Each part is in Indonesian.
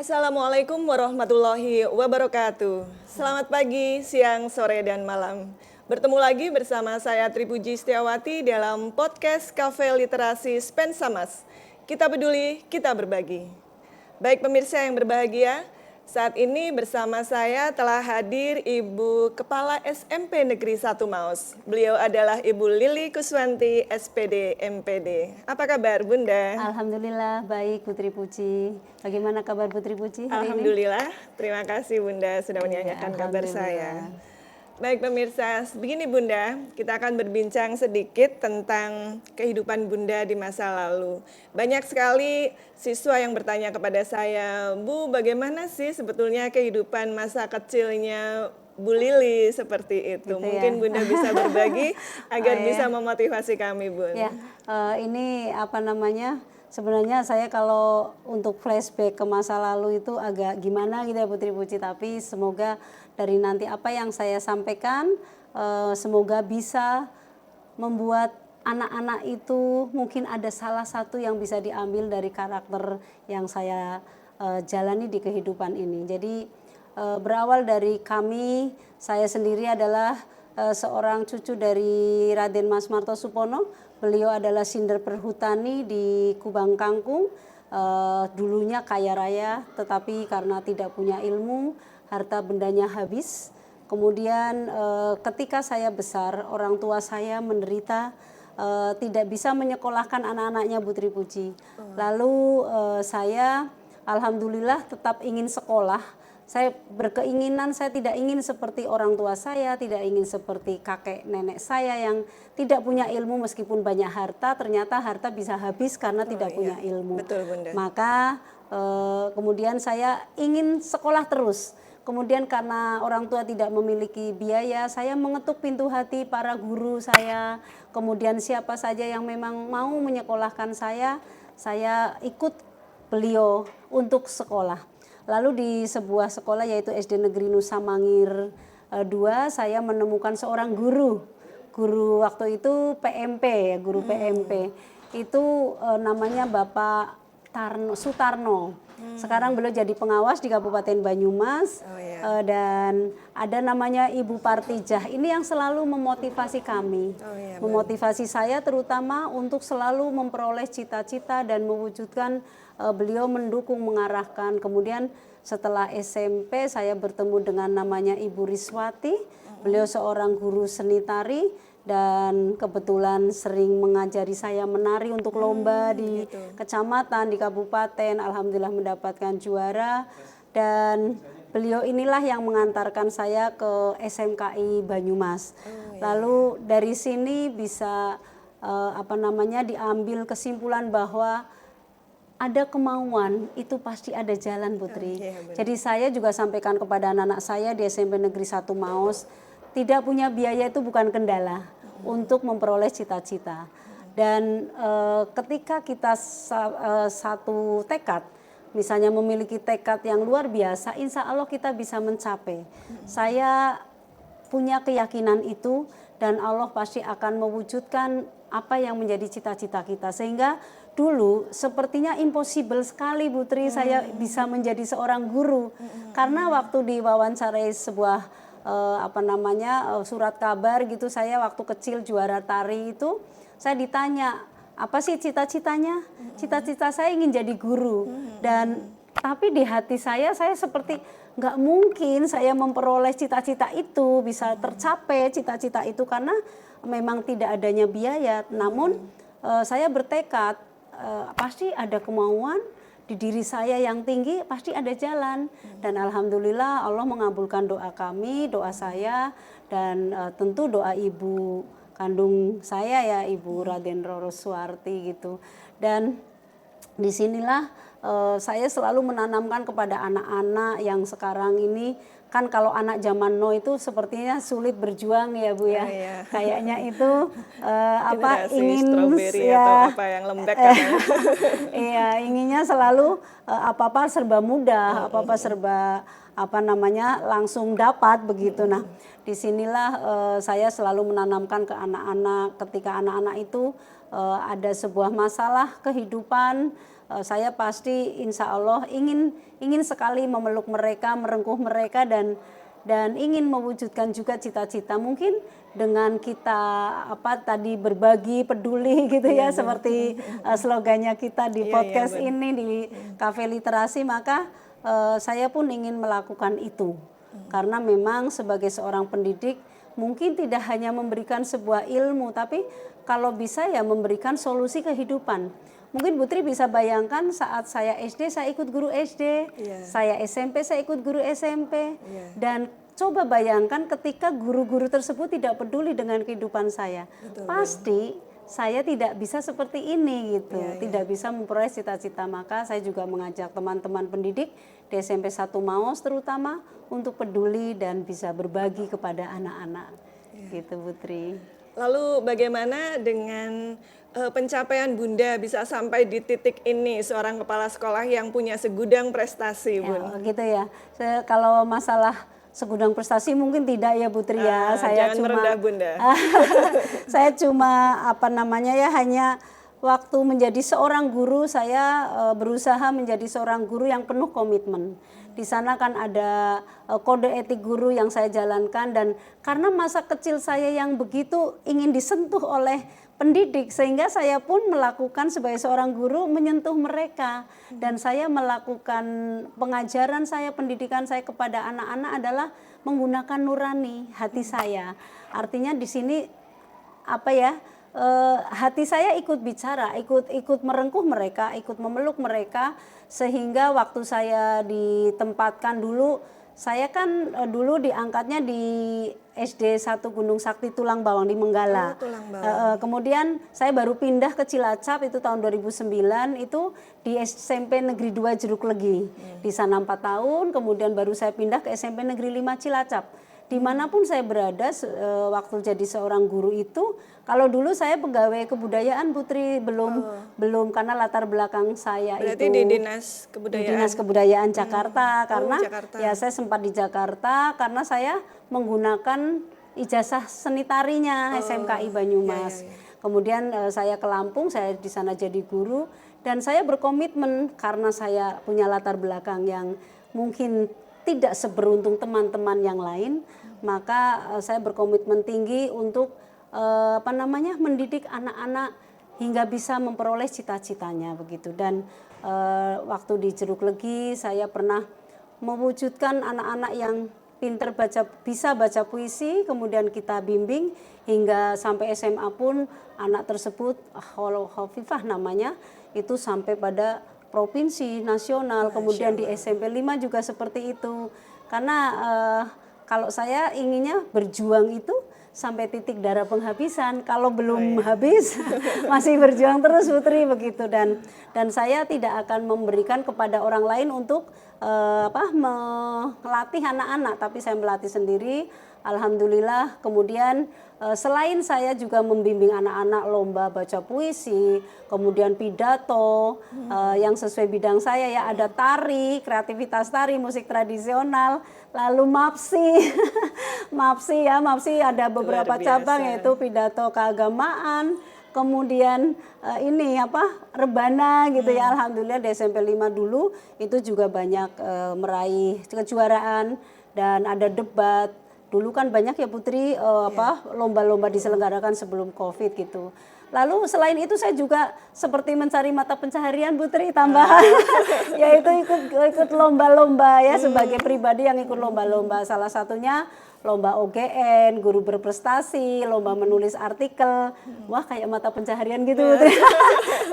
Assalamualaikum warahmatullahi wabarakatuh. Selamat pagi, siang, sore, dan malam. Bertemu lagi bersama saya Tripuji Setiawati dalam podcast Cafe Literasi Spensamas. Kita peduli, kita berbagi. Baik pemirsa yang berbahagia, saat ini bersama saya telah hadir Ibu Kepala SMP Negeri 1 Maus. Beliau adalah Ibu Lili Kuswanti, SPD MPD. Apa kabar Bunda? Alhamdulillah baik Putri Puji. Bagaimana kabar Putri Puji hari ini? Alhamdulillah, terima kasih Bunda sudah menyanyikan kabar saya. Baik pemirsa, begini Bunda, kita akan berbincang sedikit tentang kehidupan Bunda di masa lalu. Banyak sekali siswa yang bertanya kepada saya, Bu, bagaimana sih sebetulnya kehidupan masa kecilnya Bu Lili seperti itu? Gitu Mungkin ya. Bunda bisa berbagi agar bisa memotivasi kami, Bun. Ya, ini sebenarnya saya kalau untuk flashback ke masa lalu itu agak gimana gitu ya Putri Puji, tapi semoga dari nanti apa yang saya sampaikan semoga bisa membuat anak-anak itu mungkin ada salah satu yang bisa diambil dari karakter yang saya jalani di kehidupan ini. Jadi berawal dari kami, saya sendiri adalah seorang cucu dari Raden Mas Martosupono. Beliau adalah Sinder Perhutani di Kubang Kangkung. Dulunya kaya raya, tetapi karena tidak punya ilmu, harta bendanya habis. Kemudian ketika saya besar, orang tua saya menderita, tidak bisa menyekolahkan anak-anaknya Putri Puji. Lalu saya alhamdulillah tetap ingin sekolah. Saya berkeinginan, saya tidak ingin seperti orang tua saya, tidak ingin seperti kakek nenek saya yang tidak punya ilmu meskipun banyak harta, ternyata harta bisa habis karena tidak punya ilmu. Betul, Bunda. Maka kemudian saya ingin sekolah terus. Kemudian karena orang tua tidak memiliki biaya, saya mengetuk pintu hati para guru saya. Kemudian siapa saja yang memang mau menyekolahkan saya ikut beliau untuk sekolah. Lalu di sebuah sekolah yaitu SD Negeri Nusa Mangir 2, saya menemukan seorang guru waktu itu PMP ya, guru PMP. Itu namanya Bapak Sutarno. Sekarang beliau jadi pengawas di Kabupaten Banyumas. Dan ada namanya Ibu Partijah. Ini yang selalu memotivasi kami. Memotivasi saya terutama untuk selalu memperoleh cita-cita dan mewujudkan. Beliau mendukung, mengarahkan. Kemudian setelah SMP saya bertemu dengan namanya Ibu Riswati. Beliau seorang guru seni tari dan kebetulan sering mengajari saya menari untuk lomba di kecamatan, di kabupaten. Alhamdulillah mendapatkan juara. Dan beliau inilah yang mengantarkan saya ke SMKI Banyumas. Lalu dari sini bisa diambil kesimpulan bahwa ada kemauan, itu pasti ada jalan Putri. Jadi saya juga sampaikan kepada anak-anak saya di SMP Negeri 1 Maus, tidak punya biaya itu bukan kendala untuk memperoleh cita-cita. Dan ketika kita satu tekad, misalnya memiliki tekad yang luar biasa, insya Allah kita bisa mencapai. Saya punya keyakinan itu dan Allah pasti akan mewujudkan apa yang menjadi cita-cita kita. Sehingga dulu sepertinya impossible sekali Putri saya bisa menjadi seorang guru. Karena waktu diwawancarai sebuah surat kabar gitu, saya waktu kecil juara tari itu, saya ditanya, apa sih cita-citanya? Cita-cita saya ingin jadi guru. Dan tapi di hati saya seperti nggak mungkin saya memperoleh cita-cita itu, bisa tercapai cita-cita itu karena memang tidak adanya biaya. Namun saya bertekad, pasti ada kemauan di diri saya yang tinggi, pasti ada jalan. Dan alhamdulillah Allah mengabulkan doa kami, doa saya, dan tentu doa ibu kandung saya ya, Ibu Raden Roro Suwarti gitu. Dan disinilah saya selalu menanamkan kepada anak-anak yang sekarang ini, kan kalau anak zaman now itu sepertinya sulit berjuang ya Bu ya. Kayaknya itu ingin atau apa yang lembek iya, inginnya selalu apa-apa serba mudah, apa-apa serba langsung dapat begitu. Nah, disinilah saya selalu menanamkan ke anak-anak, ketika anak-anak itu ada sebuah masalah kehidupan, saya pasti insya Allah ingin sekali memeluk mereka, merengkuh mereka dan ingin mewujudkan juga cita-cita mungkin dengan kita tadi berbagi, peduli gitu ya, seperti slogannya kita di podcast ini di Cafe Literasi, maka saya pun ingin melakukan itu. Karena memang sebagai seorang pendidik mungkin tidak hanya memberikan sebuah ilmu, tapi kalau bisa ya memberikan solusi kehidupan. Mungkin Putri bisa bayangkan saat saya SD saya ikut guru SD, saya SMP saya ikut guru SMP, dan coba bayangkan ketika guru-guru tersebut tidak peduli dengan kehidupan saya, pasti saya tidak bisa seperti ini gitu, tidak bisa memperoleh cita-cita. Maka saya juga mengajak teman-teman pendidik di SMP 1 Maos terutama untuk peduli dan bisa berbagi kepada anak-anak, gitu Putri. Lalu bagaimana dengan pencapaian Bunda bisa sampai di titik ini seorang kepala sekolah yang punya segudang prestasi, Bun? Gitu ya. Kalau masalah segudang prestasi mungkin tidak ya Putri ya. Saya jangan cuma merendah Bunda. saya cuma hanya waktu menjadi seorang guru saya berusaha menjadi seorang guru yang penuh komitmen. Di sana kan ada kode etik guru yang saya jalankan, dan karena masa kecil saya yang begitu ingin disentuh oleh pendidik, sehingga saya pun melakukan sebagai seorang guru menyentuh mereka, dan saya melakukan pengajaran saya, pendidikan saya kepada anak-anak adalah menggunakan nurani hati saya. Artinya di sini hati saya ikut bicara, ikut merengkuh mereka, ikut memeluk mereka, sehingga waktu saya ditempatkan dulu, saya kan dulu diangkatnya di SD 1 Gunung Sakti Tulang Bawang di Menggala. Kemudian saya baru pindah ke Cilacap itu tahun 2009, itu di SMP Negeri 2 Jeruk Legi. Di sana 4 tahun, kemudian baru saya pindah ke SMP Negeri 5 Cilacap. Dimanapun saya berada waktu jadi seorang guru itu, kalau dulu saya pegawai kebudayaan Putri, belum karena latar belakang saya berarti itu di Dinas Kebudayaan. Di Dinas Kebudayaan Jakarta, karena Jakarta. ya saya sempat di Jakarta karena saya menggunakan ijazah seni tarinya SMKI Banyumas. Kemudian saya ke Lampung, saya di sana jadi guru, dan saya berkomitmen karena saya punya latar belakang yang mungkin tidak seberuntung teman-teman yang lain, maka saya berkomitmen tinggi untuk mendidik anak-anak hingga bisa memperoleh cita-citanya begitu. Dan waktu di Jeruk Legi saya pernah mewujudkan anak-anak yang pinter bisa baca puisi, kemudian kita bimbing hingga sampai SMA pun anak tersebut Hovifah namanya, itu sampai pada provinsi, nasional, kemudian di SMP 5 juga seperti itu. Karena kalau saya inginnya berjuang itu sampai titik darah penghabisan, kalau belum habis masih berjuang terus Putri begitu. Dan saya tidak akan memberikan kepada orang lain untuk melatih anak-anak, tapi saya melatih sendiri. Alhamdulillah. Kemudian selain saya juga membimbing anak-anak lomba baca puisi, kemudian pidato yang sesuai bidang saya ya, ada tari, kreativitas tari, musik tradisional, lalu MAPSI ada beberapa cabang, yaitu pidato keagamaan, kemudian rebana gitu ya. Alhamdulillah di SMP 5 dulu itu juga banyak meraih kejuaraan, dan ada debat. Dulu kan banyak ya Putri lomba-lomba diselenggarakan sebelum Covid gitu. Lalu selain itu saya juga seperti mencari mata pencaharian Putri tambahan, yaitu ikut lomba-lomba ya, sebagai pribadi yang ikut lomba-lomba. Salah satunya lomba OGN, guru berprestasi, lomba menulis artikel. Wah, kayak mata pencaharian gitu Putri.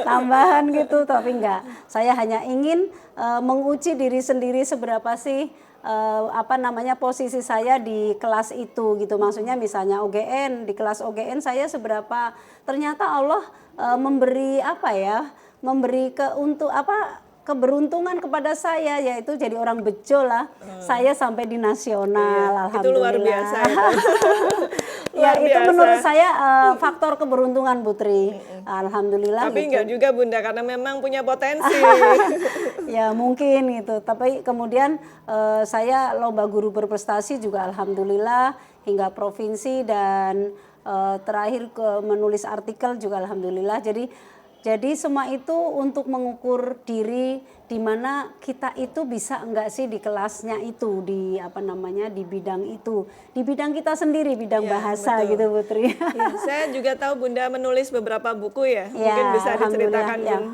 Tambahan gitu, tapi enggak. Saya hanya ingin menguji diri sendiri seberapa sih posisi saya di kelas itu gitu. Maksudnya misalnya OGN, di kelas OGN saya seberapa, ternyata Allah memberi keberuntungan kepada saya, yaitu jadi orang bejo lah. Saya sampai di nasional, alhamdulillah. Itu luar biasa itu. Ya, itu menurut saya faktor keberuntungan Putri. Alhamdulillah. Tapi enggak juga Bunda, karena memang punya potensi. Ya mungkin gitu. Tapi kemudian saya lomba guru berprestasi juga alhamdulillah hingga provinsi, dan terakhir menulis artikel juga alhamdulillah. Jadi Jadi semua itu untuk mengukur diri di mana kita itu bisa enggak sih di kelasnya itu, di apa namanya, di bidang itu, di bidang kita sendiri, bidang Iya, bahasa betul. gitu Putri. Ya, saya juga tahu Bunda menulis beberapa buku ya. Mungkin Ya, bisa alhamdulillah diceritakan ya. Bun.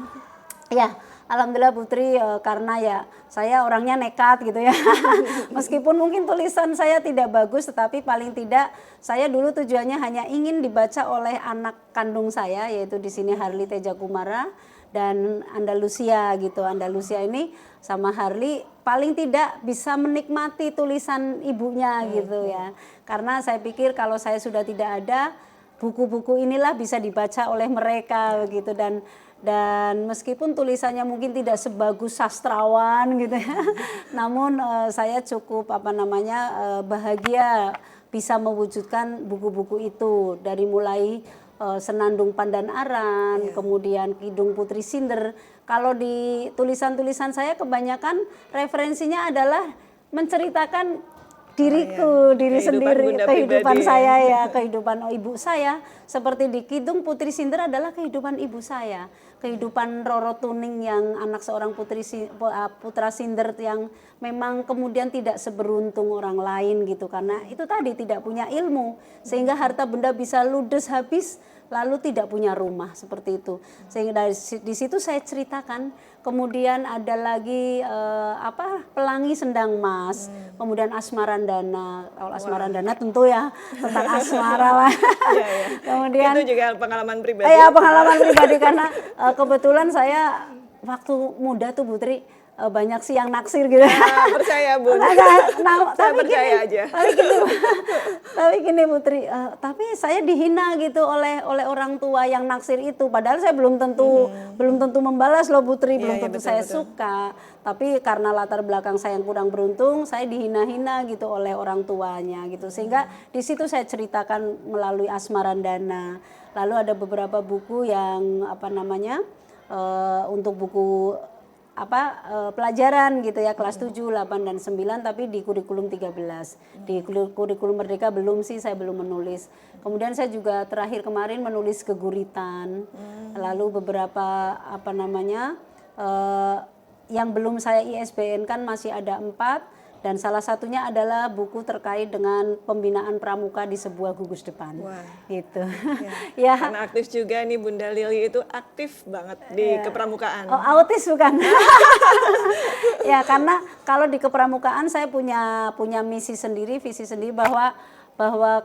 Ya, alhamdulillah Putri, karena ya saya orangnya nekat gitu ya. Meskipun mungkin tulisan saya tidak bagus, tetapi paling tidak saya dulu tujuannya hanya ingin dibaca oleh anak kandung saya, yaitu di sini Harley Teja Kumara dan Andalusia gitu. Andalusia ini sama Harley paling tidak bisa menikmati tulisan ibunya gitu ya. Karena saya pikir kalau saya sudah tidak ada, buku-buku inilah bisa dibaca oleh mereka begitu. Dan meskipun tulisannya mungkin tidak sebagus sastrawan gitu ya, namun saya cukup bahagia bisa mewujudkan buku-buku itu, dari mulai Senandung Pandan Aran, kemudian Kidung Putri Sinder. Kalau di tulisan-tulisan saya kebanyakan referensinya adalah menceritakan diriku, diri Kehidupan sendiri, Bunda kehidupan pribadi saya ya, kehidupan ibu saya. Seperti di Kidung Putri Sinder adalah kehidupan ibu saya, kehidupan Roro Tuning yang anak seorang putra Sinder yang memang kemudian tidak seberuntung orang lain gitu, karena itu tadi tidak punya ilmu sehingga harta benda bisa ludes habis, lalu tidak punya rumah seperti itu. Sehingga di situ saya ceritakan. Kemudian ada lagi Pelangi Sendang Mas, kemudian Asmarandana. Kalau Asmarandana tentu ya tentang asmara lah. Iya, iya. Kemudian Itu juga pengalaman pribadi. ya pengalaman pribadi karena kebetulan saya waktu muda tuh Putri banyak sih yang naksir gitu. Percaya Bun. Saya Saya percaya aja. Tapi gini Putri, tapi saya dihina gitu oleh orang tua yang naksir itu. Padahal saya belum tentu membalas loh Putri, belum tentu betul, saya betul. suka. Tapi karena latar belakang saya yang kurang beruntung, saya dihina-hina gitu oleh orang tuanya gitu. Sehingga di situ saya ceritakan melalui Asmarandana. Lalu ada beberapa buku yang untuk buku pelajaran gitu ya, kelas 7, 8 dan 9, tapi di kurikulum 13. Di kurikulum Merdeka belum sih, saya belum menulis. Kemudian saya juga terakhir kemarin menulis keguritan. Lalu beberapa yang belum saya ISBN kan masih ada 4. Dan salah satunya adalah buku terkait dengan pembinaan pramuka di sebuah gugus depan. Wah. Gitu. Ya. Ya. Karena aktif juga nih Bunda Lili itu aktif banget di kepramukaan. Oh, autis bukan? Ya, karena kalau di kepramukaan saya punya misi sendiri, visi sendiri bahwa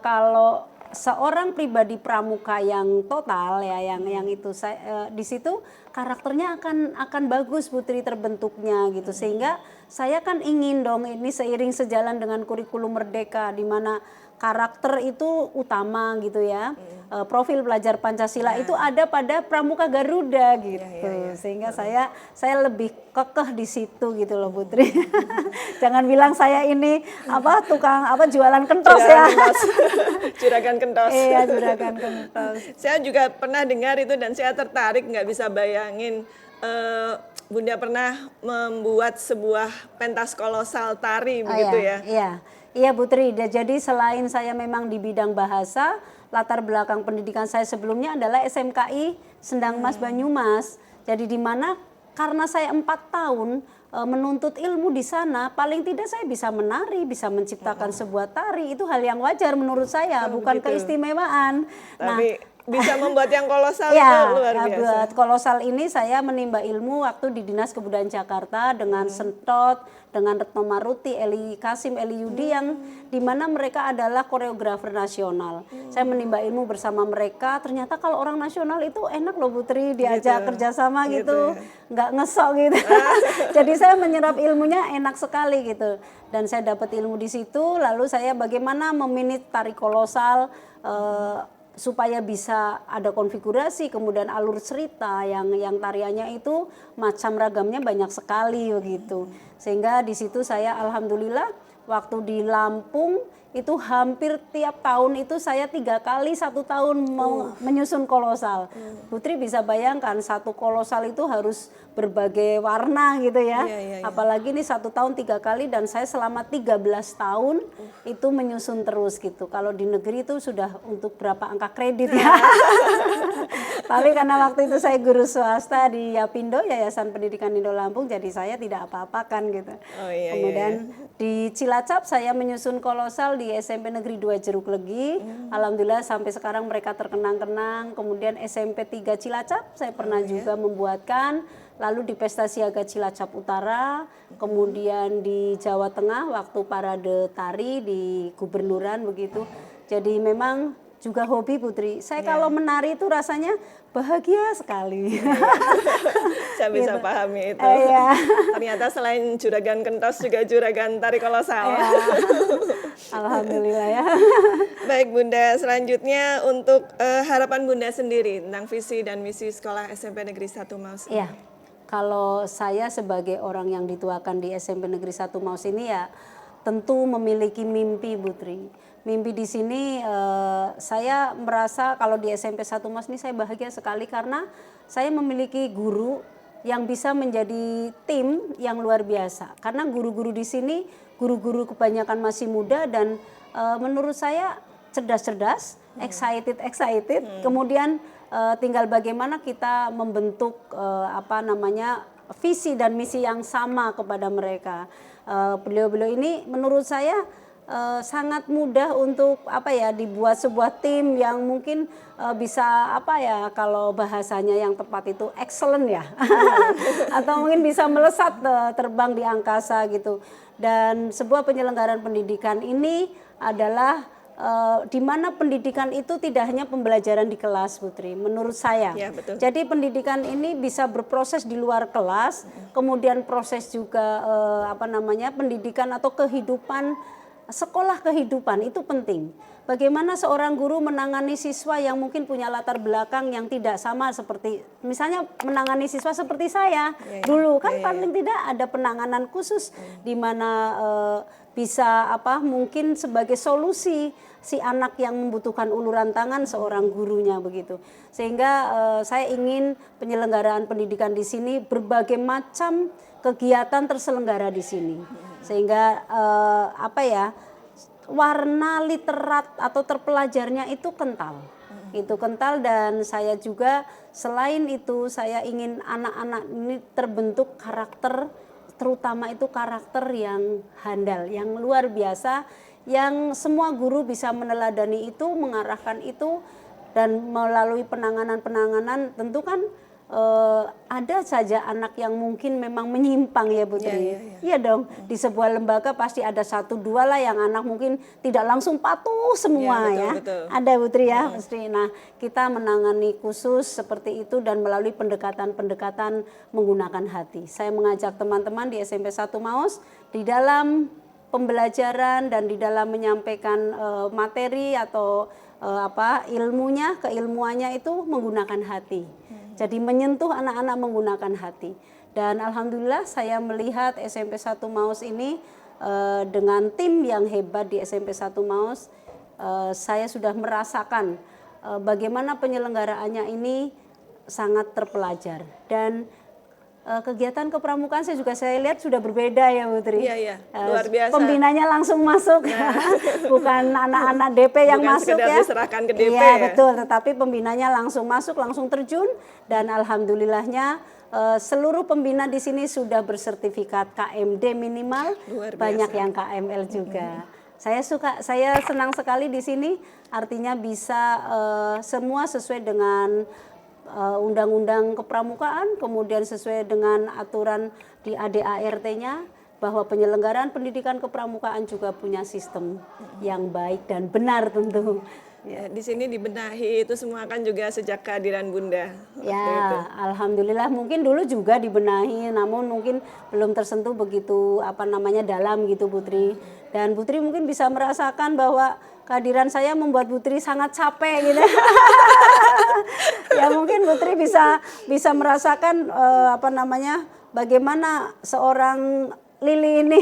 kalau seorang pribadi pramuka yang total ya, yang itu saya di situ karakternya akan bagus Putri terbentuknya gitu. Sehingga saya kan ingin dong ini seiring sejalan dengan kurikulum Merdeka di mana karakter itu utama gitu ya. Profil pelajar Pancasila itu ada pada Pramuka Garuda gitu. Sehingga saya lebih kekeh di situ gitu loh Putri. Jangan bilang saya ini tukang jualan kentos ya. Juragan kentos. Iya, juragan kentos. Saya juga pernah dengar itu dan saya tertarik, nggak bisa bayangin. Bunda pernah membuat sebuah pentas kolosal tari begitu ya? Iya Putri. Jadi selain saya memang di bidang bahasa, latar belakang pendidikan saya sebelumnya adalah SMKI Sendang Mas Banyumas. Jadi di mana karena saya 4 tahun menuntut ilmu di sana, paling tidak saya bisa menari, bisa menciptakan sebuah tari, itu hal yang wajar menurut saya, bukan begitu. keistimewaan. Tapi bisa membuat yang kolosal Ya, itu luar biasa. buat kolosal ini saya menimba ilmu waktu di Dinas Kebudayaan Jakarta dengan Sentot, dengan Retno Maruti, Eli Kasim, Eli Yudi yang dimana mereka adalah koreografer nasional. Saya menimba ilmu bersama mereka, ternyata kalau orang nasional itu enak loh Putri, diajak kerjasama gitu, nggak ngesok gitu. Jadi saya menyerap ilmunya enak sekali gitu. Dan saya dapat ilmu di situ, lalu saya bagaimana meminit tari kolosal, supaya bisa ada konfigurasi, kemudian alur cerita yang tariannya itu macam ragamnya banyak sekali begitu. Sehingga di situ saya alhamdulillah waktu di Lampung itu hampir tiap tahun itu saya 3 kali 1 tahun mau menyusun kolosal. Putri bisa bayangkan satu kolosal itu harus berbagai warna gitu ya. Iya. Apalagi ini 1 tahun 3 kali dan saya selama 13 tahun itu menyusun terus gitu. Kalau di negeri itu sudah untuk berapa angka kredit ya. Tapi karena waktu itu saya guru swasta di Yapindo, Yayasan Pendidikan Indo Lampung, jadi saya tidak apa-apakan gitu. Kemudian di Cilacap saya menyusun kolosal di SMP Negeri 2 Jeruk Legi. Alhamdulillah sampai sekarang mereka terkenang-kenang. Kemudian SMP 3 Cilacap saya pernah juga membuatkan. Lalu di Pesta Siaga Cilacap Utara, kemudian di Jawa Tengah waktu parade tari di Gubernuran begitu. Jadi memang juga hobi Putri. Saya kalau menari itu rasanya bahagia sekali. Saya bisa pahami itu. Ternyata selain juragan kentos juga juragan tari kolosal. Alhamdulillah ya. Baik Bunda, selanjutnya untuk harapan Bunda sendiri tentang visi dan misi sekolah SMP Negeri 1 Maus. Iya. Kalau saya sebagai orang yang dituakan di SMP Negeri 1 Maus ini ya tentu memiliki mimpi Putri. Mimpi di sini saya merasa kalau di SMP 1 Maus ini saya bahagia sekali karena saya memiliki guru yang bisa menjadi tim yang luar biasa. Karena guru-guru di sini guru-guru kebanyakan masih muda dan menurut saya cerdas-cerdas, excited. Kemudian tinggal bagaimana kita membentuk visi dan misi yang sama kepada mereka. Beliau-beliau ini menurut saya sangat mudah untuk dibuat sebuah tim yang mungkin bisa kalau bahasanya yang tepat itu excellent ya. Atau mungkin bisa melesat terbang di angkasa gitu. Dan sebuah penyelenggaraan pendidikan ini adalah di mana pendidikan itu tidak hanya pembelajaran di kelas Putri, menurut saya. Ya, betul. Jadi pendidikan ini bisa berproses di luar kelas, kemudian proses juga pendidikan atau kehidupan, sekolah kehidupan itu penting. Bagaimana seorang guru menangani siswa yang mungkin punya latar belakang yang tidak sama seperti misalnya menangani siswa seperti saya dulu kan paling tidak ada penanganan khusus di mana bisa mungkin sebagai solusi si anak yang membutuhkan uluran tangan seorang gurunya begitu. Sehingga saya ingin penyelenggaraan pendidikan di sini berbagai macam kegiatan terselenggara di sini. Sehingga warna literat atau terpelajarnya itu kental. Itu kental dan saya juga selain itu saya ingin anak-anak ini terbentuk karakter, terutama itu karakter yang handal, yang luar biasa, yang semua guru bisa meneladani itu, mengarahkan itu, dan melalui penanganan-penanganan tentu kan ada saja anak yang mungkin memang menyimpang ya Putri. Iya dong, di sebuah lembaga pasti ada 1-2 lah yang anak mungkin tidak langsung patuh semua betul. Ada Putri ya pasti. Nah kita menangani khusus seperti itu dan melalui pendekatan-pendekatan menggunakan hati. Saya mengajak teman-teman di SMP 1 Maus di dalam pembelajaran dan di dalam menyampaikan materi atau keilmuannya itu menggunakan hati. Jadi menyentuh anak-anak menggunakan hati. Dan alhamdulillah saya melihat SMP 1 Maus ini dengan tim yang hebat di SMP 1 Maus, saya sudah merasakan bagaimana penyelenggaraannya ini sangat terpelajar. Dan kegiatan kepramukaan saya lihat sudah berbeda ya Putri. Iya, luar biasa. Pembinanya langsung masuk, bukan anak-anak DP yang bukan masuk ya. Diserahkan ke DP iya betul, tetapi pembinanya langsung masuk, langsung terjun dan alhamdulillahnya seluruh pembina di sini sudah bersertifikat KMD minimal, banyak yang KML juga. Saya senang sekali di sini, artinya bisa semua sesuai dengan undang-undang kepramukaan, kemudian sesuai dengan aturan di ADART-nya bahwa penyelenggaraan pendidikan kepramukaan juga punya sistem yang baik dan benar tentu. Ya, di sini dibenahi itu semua kan juga sejak kehadiran Bunda. Ya, alhamdulillah mungkin dulu juga dibenahi, namun mungkin belum tersentuh begitu dalam gitu Putri. Dan Putri mungkin bisa merasakan bahwa kehadiran saya membuat Putri sangat capek gitu. Ya mungkin Putri bisa merasakan bagaimana seorang Lili ini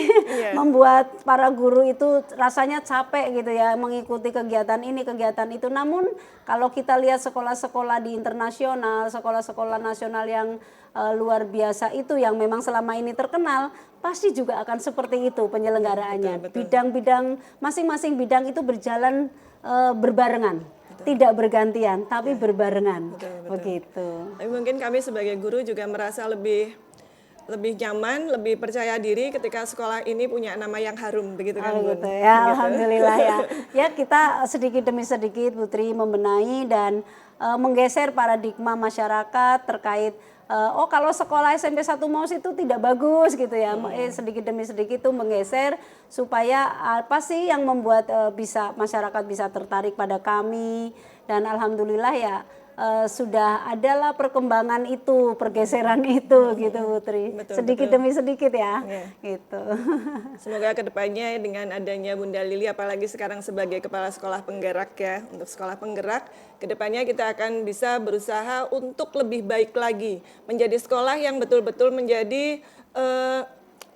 membuat para guru itu rasanya capek gitu ya mengikuti kegiatan ini kegiatan itu. Namun kalau kita lihat sekolah-sekolah di internasional, sekolah-sekolah nasional yang luar biasa itu yang memang selama ini terkenal, pasti juga akan seperti itu penyelenggaraannya. Bidang-bidang, masing-masing bidang itu berjalan berbarengan, tidak bergantian, tapi berbarengan. Begitu. Tapi mungkin kami sebagai guru juga merasa lebih nyaman, lebih percaya diri ketika sekolah ini punya nama yang harum, begitu kan, Bun? Gitu ya, alhamdulillah ya. Ya, kita sedikit demi sedikit, Putri, membenahi dan menggeser paradigma masyarakat terkait kalau sekolah SMP 1 MAUS itu tidak bagus gitu ya. Sedikit demi sedikit itu menggeser supaya apa sih yang membuat masyarakat bisa tertarik pada kami, dan alhamdulillah ya sudah adalah perkembangan itu, pergeseran itu gitu, Putri. Sedikit demi sedikit ya. Gitu. Semoga kedepannya dengan adanya Bunda Lili, apalagi sekarang sebagai kepala sekolah penggerak ya, untuk sekolah penggerak, kedepannya kita akan bisa berusaha untuk lebih baik lagi, menjadi sekolah yang betul-betul menjadi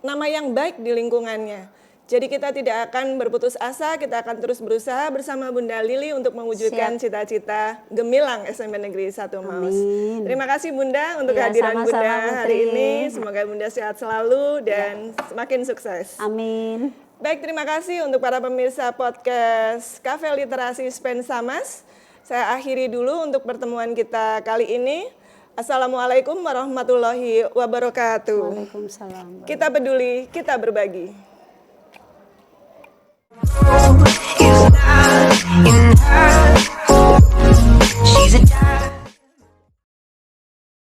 nama yang baik di lingkungannya. Jadi kita tidak akan berputus asa, kita akan terus berusaha bersama Bunda Lili untuk mewujudkan cita-cita gemilang SMP Negeri 1 MAUS. Terima kasih Bunda untuk kehadiran Bunda hari ini. Semoga Bunda sehat selalu dan semakin sukses. Amin. Baik, terima kasih untuk para pemirsa podcast Cafe Literasi Spensamas. Saya akhiri dulu untuk pertemuan kita kali ini. Assalamualaikum warahmatullahi wabarakatuh. Waalaikumsalam. Kita peduli, kita berbagi. It's not